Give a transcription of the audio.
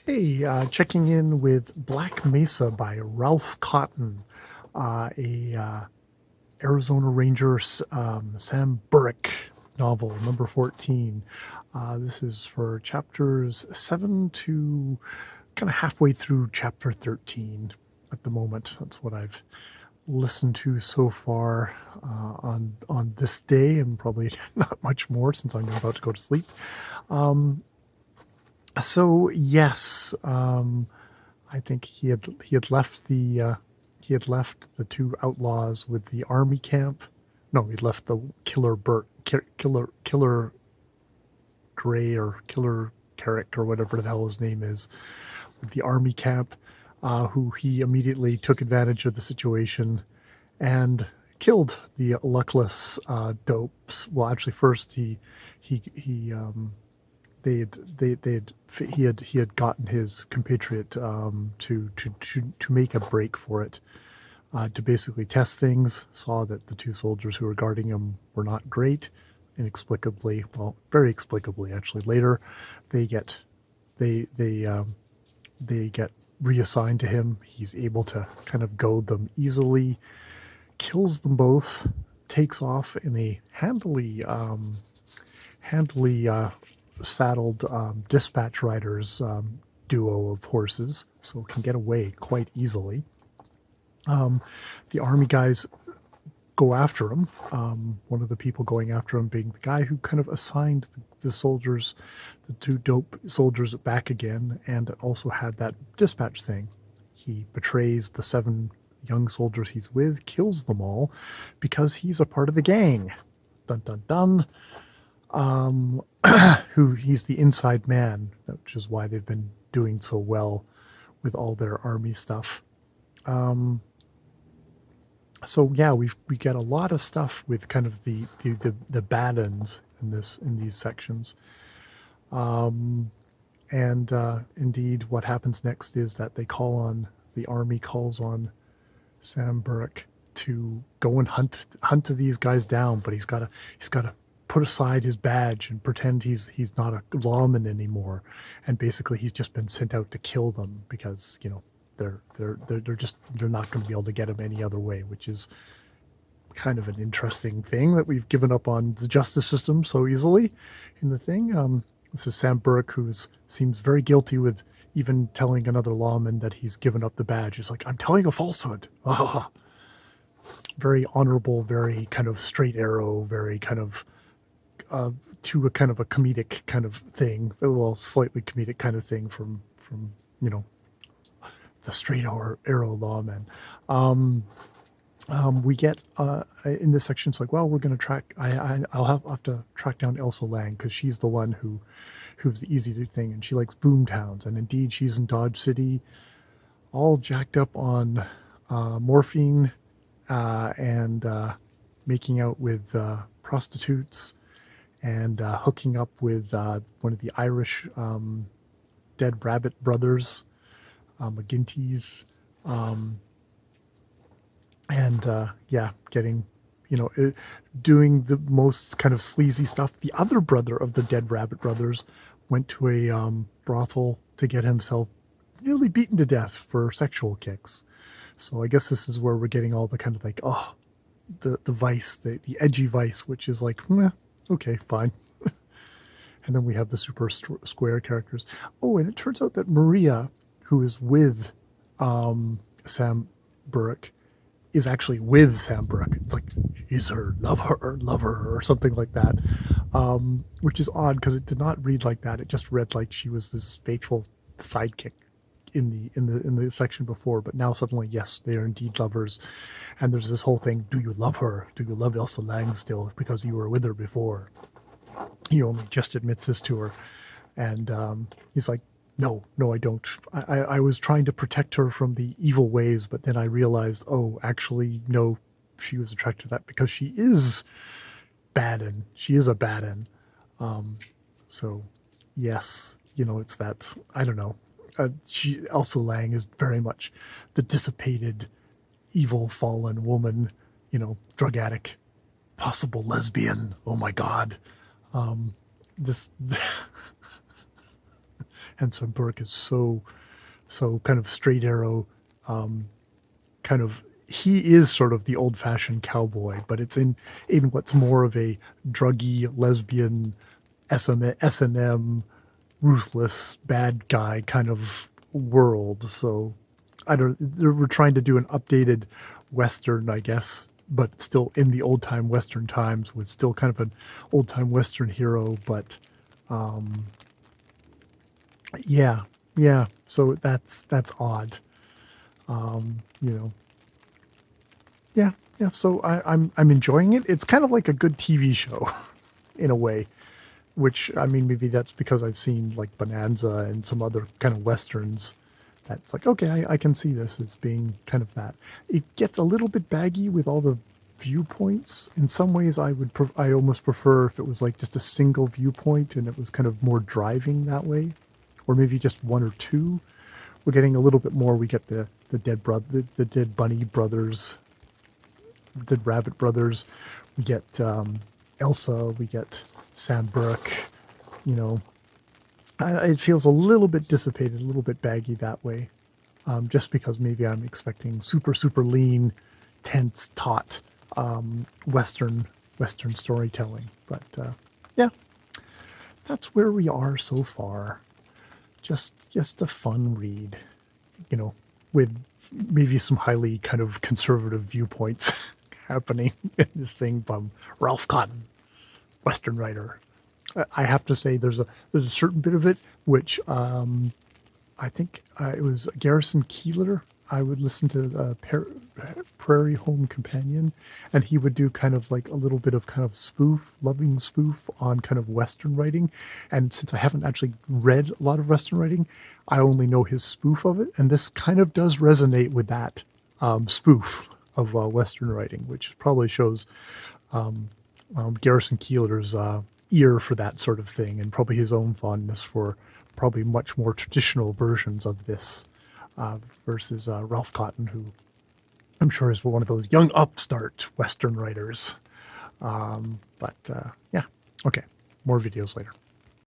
Hey, checking in with Black Mesa by Ralph Cotton, a Arizona Ranger Sam Burrick novel, number 14. This is for chapters 7 to kind of halfway through chapter 13 at the moment. That's what I've listened to so far on this day, and probably not much more since I'm about to go to sleep. So yes, I think he had left the two outlaws with the army camp. No, he left the killer Gray or Killer Carrick or whatever the hell his name is with the army camp, who he immediately took advantage of the situation and killed the luckless dopes. Well, actually, first he he had gotten his compatriot to make a break for it, to basically test things. Saw that the two soldiers who were guarding him were not great. Inexplicably, well, very explicably actually, later they get they they they get reassigned to him. He's able to kind of goad them easily, kills them both, takes off in a handily saddled dispatch riders duo of horses, so can get away quite easily. The army guys go after him. One of the people going after him being the guy who kind of assigned the soldiers, the two dope soldiers, back again, and also had that dispatch thing. He betrays the 7 young soldiers he's with, kills them all because he's a part of the gang. Dun dun dun. Who he's the inside man, which is why they've been doing so well with all their army stuff. So yeah, we get a lot of stuff with kind of the bad ends in these sections. And indeed, what happens next is that the army calls on Sam Burrick to go and hunt these guys down, but he's got to put aside his badge and pretend he's not a lawman anymore, and basically he's just been sent out to kill them because they're not going to be able to get him any other way, which is kind of an interesting thing that we've given up on the justice system so easily in the thing. This is Sam Burrick, who seems very guilty with even telling another lawman that he's given up the badge. He's like, I'm telling a falsehood. Ah. Very honorable, very kind of straight arrow, very kind of to a kind of a comedic kind of thing, well, slightly comedic kind of thing from the straight arrow lawman. We get in this section, it's like, well, we're going to track. I'll have to track down Elsa Lang because she's the one who's the easy to thing, and she likes boom towns, and indeed she's in Dodge City, all jacked up on morphine and making out with prostitutes and hooking up with one of the Irish Dead Rabbit brothers, McGinty's, and getting, doing the most kind of sleazy stuff. The other brother of the Dead Rabbit brothers went to a brothel to get himself nearly beaten to death for sexual kicks. So I guess this is where we're getting all the kind of like, the vice, the edgy vice, which is like, okay, fine. And then we have the super square characters. Oh, and it turns out that Maria, who is with Sam Burrick, is actually with Sam Burrick. It's like he's her lover, or something like that, which is odd because it did not read like that. It just read like she was this faithful sidekick in the section before. But now suddenly, yes, they are indeed lovers, and there's this whole thing: do you love her? Do you love Elsa Lang still because you were with her before? He only just admits this to her, and he's like, no, I don't. I was trying to protect her from the evil ways, but then I realized, oh, actually, no, she was attracted to that because she is baden. She is a baden. So, yes, it's that, I don't know. Elsa Lang is very much the dissipated, evil, fallen woman, drug addict, possible lesbian. Oh my God. This and so Burke is so kind of straight arrow, kind of, he is sort of the old-fashioned cowboy, but it's in what's more of a druggy lesbian S&M ruthless bad guy kind of world. So we're trying to do an updated Western, I guess, but still in the old time Western times, with still kind of an old time Western hero. But yeah, so that's odd. Yeah, so I'm enjoying it. It's kind of like a good TV show in a way, which, I mean, maybe that's because I've seen like Bonanza and some other kind of Westerns. That's like, okay, I can see this as being kind of that. It gets a little bit baggy with all the viewpoints. In some ways, I almost prefer if it was like just a single viewpoint and it was kind of more driving that way, or maybe just one or two. We're getting a little bit more. We get the dead bunny brothers, the dead rabbit brothers. We get Elsa. We get Sam Burke. It feels a little bit dissipated, a little bit baggy that way, just because maybe I'm expecting super lean, tense, taut Western storytelling. But yeah, that's where we are so far. Just a fun read, with maybe some highly kind of conservative viewpoints happening in this thing from Ralph Cotton, Western writer. I have to say there's a certain bit of it which I think it was Garrison Keillor. I would listen to Prairie Home Companion, and he would do kind of like a little bit of kind of loving spoof on kind of Western writing. And since I haven't actually read a lot of Western writing, I only know his spoof of it. And this kind of does resonate with that spoof of Western writing, which probably shows Garrison Keillor's ear for that sort of thing, and probably his own fondness for probably much more traditional versions of this versus Ralph Cotton, who I'm sure is one of those young upstart Western writers. But yeah, okay, more videos later.